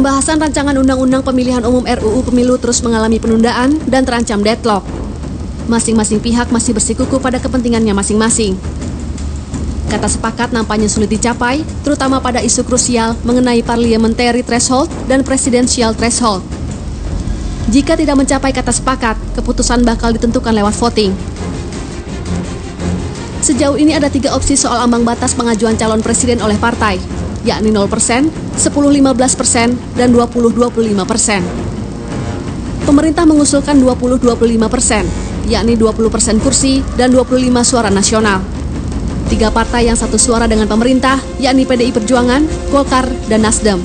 Pembahasan rancangan Undang-Undang Pemilihan Umum RUU Pemilu terus mengalami penundaan dan terancam deadlock. Masing-masing pihak masih bersikukuh pada kepentingannya masing-masing. Kata sepakat nampaknya sulit dicapai, terutama pada isu krusial mengenai parliamentary threshold dan presidential threshold. Jika tidak mencapai kata sepakat, keputusan bakal ditentukan lewat voting. Sejauh ini ada 3 opsi soal ambang batas pengajuan calon presiden oleh partai, yakni 0%, 10-15%, dan 20-25%. Pemerintah mengusulkan 20-25%, yakni 20% kursi dan 25 suara nasional. 3 partai yang satu suara dengan pemerintah, yakni PDI Perjuangan, Golkar, dan Nasdem.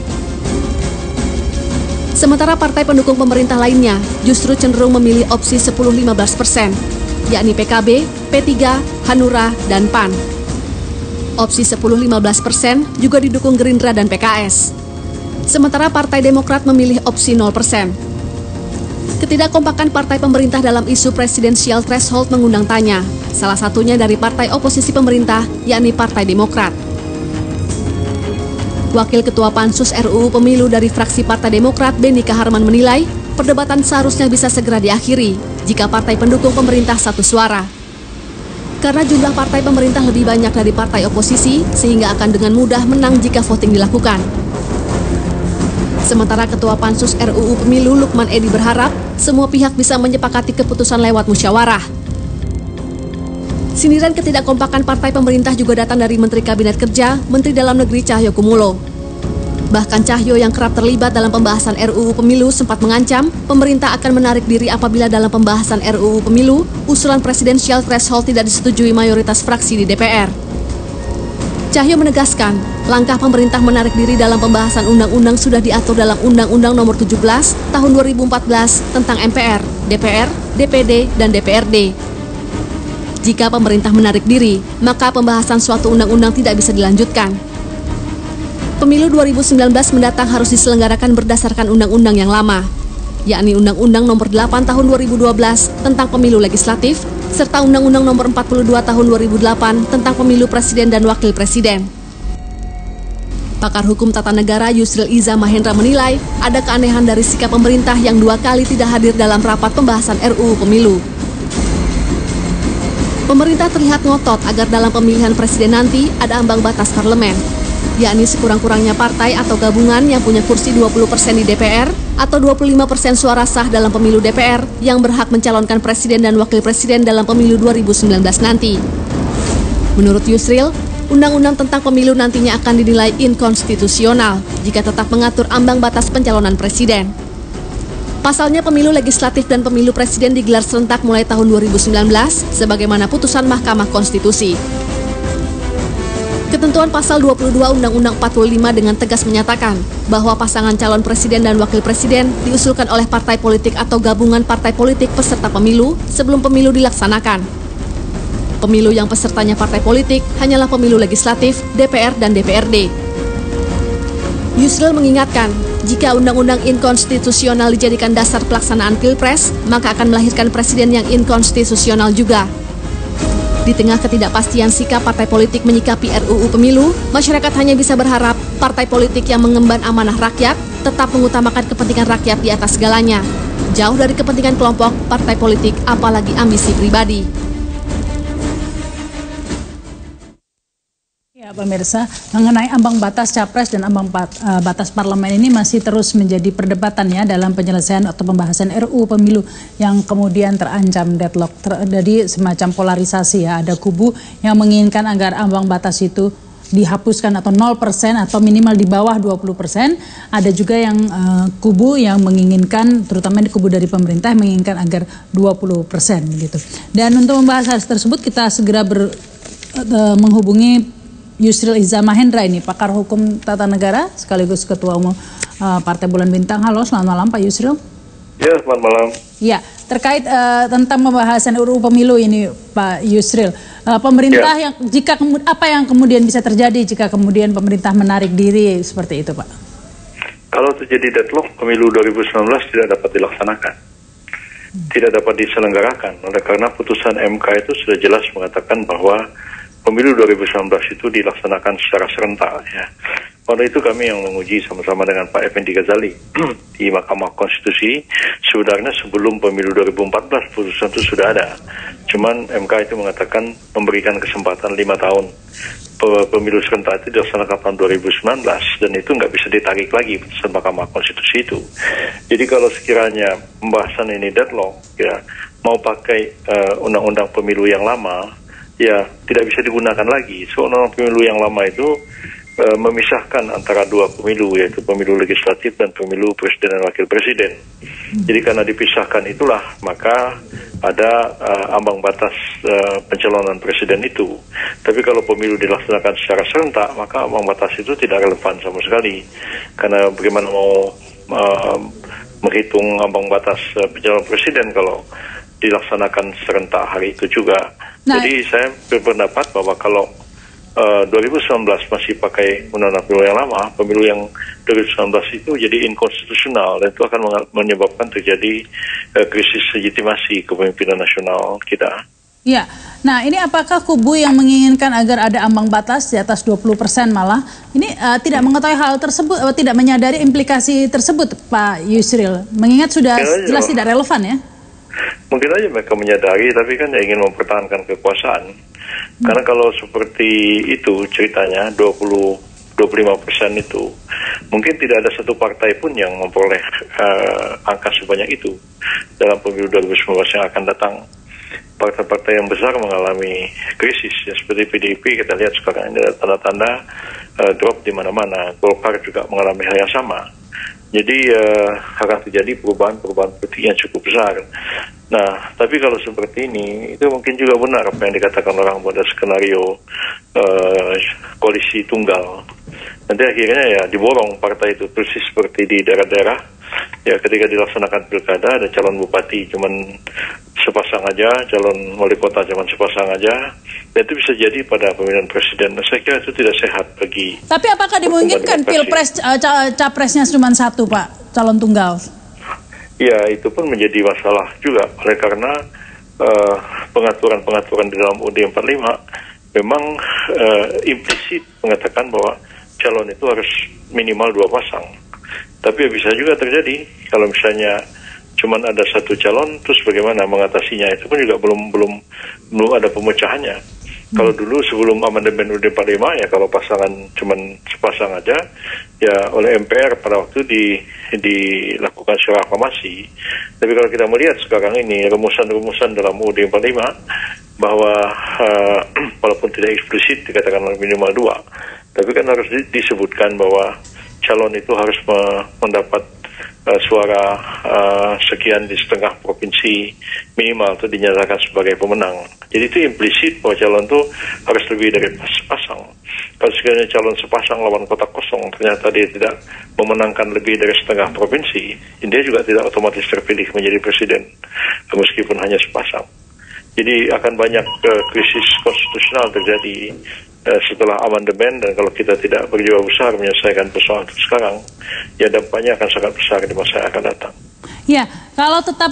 Sementara partai pendukung pemerintah lainnya justru cenderung memilih opsi 10-15%, yakni PKB, P3, Hanura, dan PAN. Opsi 10-15% juga didukung Gerindra dan PKS. Sementara Partai Demokrat memilih opsi 0%. Ketidakkompakan partai pemerintah dalam isu presidensial threshold mengundang tanya, salah satunya dari partai oposisi pemerintah, yakni Partai Demokrat. Wakil Ketua Pansus RUU Pemilu dari fraksi Partai Demokrat, Benny Kaharman menilai, perdebatan seharusnya bisa segera diakhiri jika partai pendukung pemerintah satu suara. Karena jumlah partai pemerintah lebih banyak dari partai oposisi, sehingga akan dengan mudah menang jika voting dilakukan. Sementara Ketua Pansus RUU Pemilu Lukman Edi berharap semua pihak bisa menyepakati keputusan lewat musyawarah. Sindiran ketidakkompakan partai pemerintah juga datang dari Menteri Kabinet Kerja, Menteri Dalam Negeri Cahyokumolo. Bahkan Cahyo yang kerap terlibat dalam pembahasan RUU Pemilu sempat mengancam pemerintah akan menarik diri apabila dalam pembahasan RUU Pemilu, usulan presidensial threshold tidak disetujui mayoritas fraksi di DPR. Cahyo menegaskan, langkah pemerintah menarik diri dalam pembahasan undang-undang sudah diatur dalam Undang-Undang Nomor 17 Tahun 2014 tentang MPR, DPR, DPD, dan DPRD. Jika pemerintah menarik diri, maka pembahasan suatu undang-undang tidak bisa dilanjutkan. Pemilu 2019 mendatang harus diselenggarakan berdasarkan undang-undang yang lama, yakni Undang-Undang Nomor 8 Tahun 2012 tentang Pemilu Legislatif, serta Undang-Undang Nomor 42 Tahun 2008 tentang Pemilu Presiden dan Wakil Presiden. Pakar Hukum Tata Negara Yusril Iza Mahendra menilai ada keanehan dari sikap pemerintah yang 2 kali tidak hadir dalam rapat pembahasan RUU Pemilu. Pemerintah terlihat ngotot agar dalam pemilihan presiden nanti ada ambang batas parlemen, yakni sekurang-kurangnya partai atau gabungan yang punya kursi 20% di DPR atau 25% suara sah dalam pemilu DPR yang berhak mencalonkan presiden dan wakil presiden dalam pemilu 2019 nanti. Menurut Yusril, undang-undang tentang pemilu nantinya akan dinilai inkonstitusional jika tetap mengatur ambang batas pencalonan presiden. Pasalnya pemilu legislatif dan pemilu presiden digelar serentak mulai tahun 2019 sebagaimana putusan Mahkamah Konstitusi. Ketentuan pasal 22 Undang-Undang 45 dengan tegas menyatakan bahwa pasangan calon presiden dan wakil presiden diusulkan oleh partai politik atau gabungan partai politik peserta pemilu sebelum pemilu dilaksanakan. Pemilu yang pesertanya partai politik hanyalah pemilu legislatif, DPR, dan DPRD. Yusril mengingatkan, jika undang-undang inkonstitusional dijadikan dasar pelaksanaan pilpres, maka akan melahirkan presiden yang inkonstitusional juga. Di tengah ketidakpastian sikap partai politik menyikapi RUU Pemilu, masyarakat hanya bisa berharap partai politik yang mengemban amanah rakyat tetap mengutamakan kepentingan rakyat di atas segalanya, jauh dari kepentingan kelompok, partai politik, apalagi ambisi pribadi. Ya, pemirsa, mengenai ambang batas capres dan ambang batas parlemen ini masih terus menjadi perdebatan ya dalam penyelesaian atau pembahasan RUU Pemilu yang kemudian terancam deadlock. Terjadi semacam polarisasi ya, ada kubu yang menginginkan agar ambang batas itu dihapuskan atau 0% atau minimal di bawah 20%. Ada juga yang kubu yang menginginkan, terutama di kubu dari pemerintah, menginginkan agar 20% begitu. Dan untuk membahas hal tersebut kita segera menghubungi Yusril Iza Mahendra ini, pakar hukum tata negara sekaligus Ketua Umum Partai Bulan Bintang. Halo, selamat malam Pak Yusril. Ya, selamat malam. Ya, terkait tentang pembahasan RUU Pemilu ini Pak Yusril, pemerintah yang apa yang kemudian bisa terjadi jika kemudian pemerintah menarik diri seperti itu Pak? Kalau terjadi deadlock, pemilu 2019 tidak dapat dilaksanakan, tidak dapat diselenggarakan, oleh karena putusan MK itu sudah jelas mengatakan bahwa pemilu 2019 itu dilaksanakan secara serentak ya. Pada itu kami yang menguji sama-sama dengan Pak Effendi Ghazali di Mahkamah Konstitusi. Sebenarnya sebelum pemilu 2014 putusan itu sudah ada. Cuman MK itu mengatakan memberikan kesempatan 5 tahun. Pemilu serentak itu dilaksanakan tahun 2019 dan itu nggak bisa ditarik lagi putusan Mahkamah Konstitusi itu. Jadi kalau sekiranya pembahasan ini deadlock, ya mau pakai undang-undang pemilu yang lama, ya tidak bisa digunakan lagi. So undang-undang pemilu yang lama itu memisahkan antara dua pemilu, yaitu pemilu legislatif dan pemilu presiden dan wakil presiden. Jadi karena dipisahkan itulah maka ada ambang batas pencalonan presiden itu. Tapi kalau pemilu dilaksanakan secara serentak, maka ambang batas itu tidak relevan sama sekali. Karena bagaimana mau menghitung ambang batas pencalonan presiden kalau dilaksanakan serentak hari itu juga. Jadi saya berpendapat bahwa kalau 2019 masih pakai undang-undang pemilu yang lama, pemilu yang 2019 itu jadi inkonstitusional dan itu akan menyebabkan terjadi krisis legitimasi kepemimpinan nasional kita. Ya, nah ini apakah kubu yang menginginkan agar ada ambang batas di atas 20% malah, ini tidak mengetahui hal tersebut, tidak menyadari implikasi tersebut Pak Yusril, mengingat sudah jelas tidak relevan ya? Mungkin aja mereka menyadari, tapi kan ingin mempertahankan kekuasaan. Karena kalau seperti itu ceritanya 25% itu mungkin tidak ada satu partai pun yang memperoleh angka sebanyak itu dalam pemilu 2019 yang akan datang. Partai-partai yang besar mengalami krisis ya, seperti PDIP kita lihat sekarang ada tanda-tanda drop di mana-mana. Golkar juga mengalami hal yang sama. Jadi akan terjadi perubahan-perubahan politik yang cukup besar. Nah, tapi kalau seperti ini, itu mungkin juga benar apa yang dikatakan orang pada skenario koalisi tunggal. Nanti akhirnya ya diborong partai itu persis seperti di daerah-daerah. Ya ketika dilaksanakan pilkada ada calon bupati cuman sepasang aja, calon wali kota cuman sepasang aja. Dan itu bisa jadi pada pemilihan presiden. Saya kira itu tidak sehat bagi. Tapi apakah dimungkinkan pilpres capresnya cuma satu Pak, calon tunggal? Ya itu pun menjadi masalah juga oleh karena pengaturan-pengaturan di dalam UUD 45 memang implisit mengatakan bahwa calon itu harus minimal 2 pasang. Tapi bisa juga terjadi kalau misalnya cuman ada satu calon, terus bagaimana mengatasinya itu pun juga belum ada pemecahannya. Kalau dulu sebelum amandemen UUD 45 ya kalau pasangan cuman sepasang aja ya oleh MPR pada waktu dilakukan secara aklamasi. Tapi kalau kita melihat sekarang ini rumusan-rumusan dalam UUD 45 bahwa walaupun tidak eksplisit dikatakan minimal 2, tapi kan harus disebutkan bahwa calon itu harus mendapat suara sekian di setengah provinsi minimal itu dinyatakan sebagai pemenang. Jadi itu implisit bahwa calon itu harus lebih dari sepasang. Kalau sekiranya calon sepasang lawan kota kosong ternyata dia tidak memenangkan lebih dari setengah provinsi, dia juga tidak otomatis terpilih menjadi presiden meskipun hanya sepasang. Jadi akan banyak krisis konstitusional terjadi setelah amandemen, dan kalau kita tidak berjiwa besar menyelesaikan persoalan itu sekarang, ya dampaknya akan sangat besar di masa yang akan datang. Ya, kalau tetap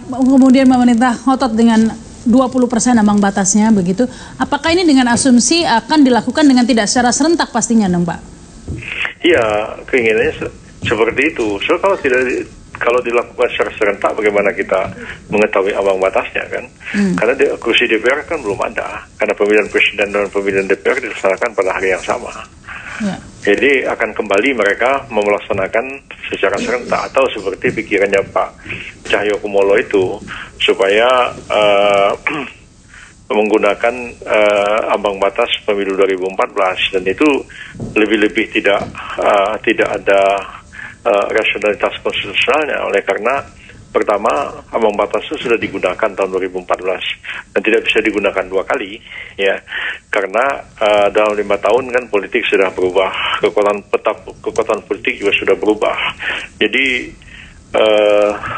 kemudian pemerintah ngotot dengan 20% ambang batasnya begitu, apakah ini dengan asumsi akan dilakukan dengan tidak secara serentak pastinya dong Pak? Iya, keinginannya seperti itu. So kalau dilakukan secara serentak, bagaimana kita mengetahui ambang batasnya kan? Karena kursi DPR kan belum ada, karena pemilihan presiden dan pemilihan DPR dilaksanakan pada hari yang sama. Ya. Jadi akan kembali mereka melaksanakan secara serentak, atau seperti pikirannya Pak Cahyokumolo itu, supaya menggunakan ambang batas pemilu 2014, dan itu lebih-lebih tidak ada rasionalitas konstitusionalnya, oleh karena pertama ambang batas itu sudah digunakan tahun 2014 dan tidak bisa digunakan 2 kali ya, karena dalam 5 tahun kan politik sudah berubah, kekuatan politik juga sudah berubah. Jadi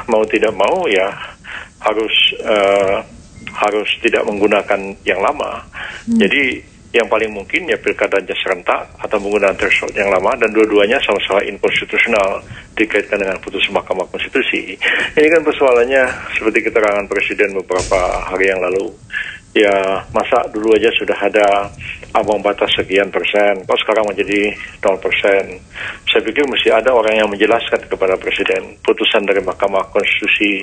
mau tidak mau ya harus tidak menggunakan yang lama. Jadi yang paling mungkin ya pilkadanya serentak atau menggunakan threshold yang lama, dan dua-duanya sama-sama inkonstitusional dikaitkan dengan putusan Mahkamah Konstitusi. Ini kan persoalannya seperti keterangan Presiden beberapa hari yang lalu. Ya, masa dulu aja sudah ada ambang batas sekian persen, kok sekarang menjadi 0%. Saya pikir mesti ada orang yang menjelaskan kepada Presiden putusan dari Mahkamah Konstitusi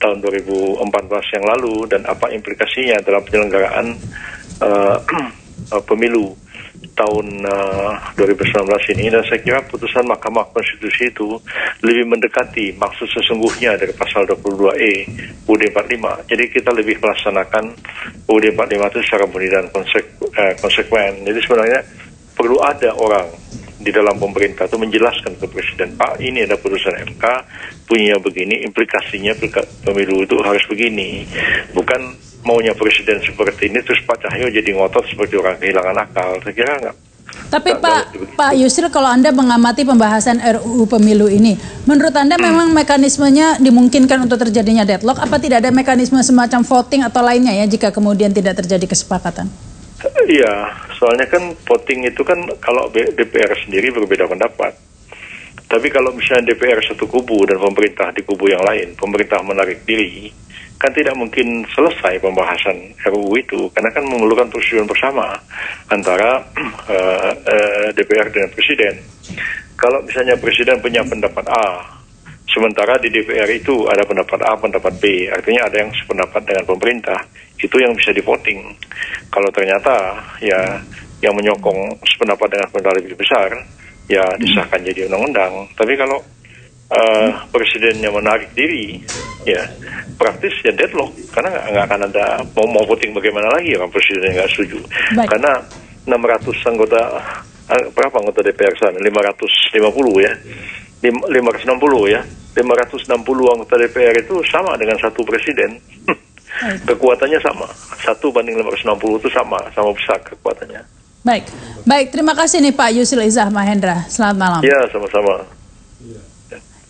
tahun 2014 yang lalu dan apa implikasinya dalam penyelenggaraan pemilu tahun 2019 ini, dan saya kira putusan Mahkamah Konstitusi itu lebih mendekati maksud sesungguhnya dari pasal 22E UUD 45. Jadi kita lebih melaksanakan UUD 45 itu secara murni dan konsekuen. Jadi sebenarnya perlu ada orang di dalam pemerintah itu menjelaskan ke Presiden, Pak, ini ada putusan MK, bunyinya begini, implikasinya pemilu itu harus begini. Bukan maunya Presiden seperti ini, terus Pak Cahyo jadi ngotot seperti orang kehilangan akal. Saya kira enggak. Tapi Pak Yusril, kalau Anda mengamati pembahasan RUU Pemilu ini, menurut Anda memang mekanismenya dimungkinkan untuk terjadinya deadlock? Apa tidak ada mekanisme semacam voting atau lainnya ya jika kemudian tidak terjadi kesepakatan? Iya, soalnya kan voting itu kan kalau DPR sendiri berbeda pendapat. Tapi kalau misalnya DPR satu kubu dan pemerintah di kubu yang lain, pemerintah menarik diri, kan tidak mungkin selesai pembahasan RUU itu, karena kan memerlukan persetujuan bersama antara DPR dengan Presiden. Kalau misalnya Presiden punya pendapat A, sementara di DPR itu ada pendapat A, pendapat B, artinya ada yang sependapat dengan pemerintah, itu yang bisa di-voting. Kalau ternyata ya yang menyokong sependapat dengan pendapat lebih besar, ya disahkan jadi undang-undang. Tapi kalau Presidennya menarik diri, ya praktis ya deadlock, karena nggak akan ada mau voting bagaimana lagi orang Presiden nggak setuju. Baik. Karena 600 anggota, berapa anggota DPR sana? 550 ya, 560 ya, 560 anggota DPR itu sama dengan satu Presiden. Kekuatannya sama, 1/560 itu sama besar kekuatannya. Baik, terima kasih nih Pak Yusril Izzah Mahendra. Selamat malam. Ya, sama-sama.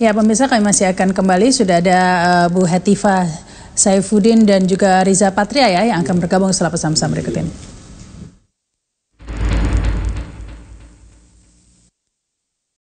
Ya pemirsa, kami masih akan kembali. Sudah ada Bu Hetifah Saifuddin dan juga Riza Patria ya yang akan bergabung setelah pesan-pesan berikut ini.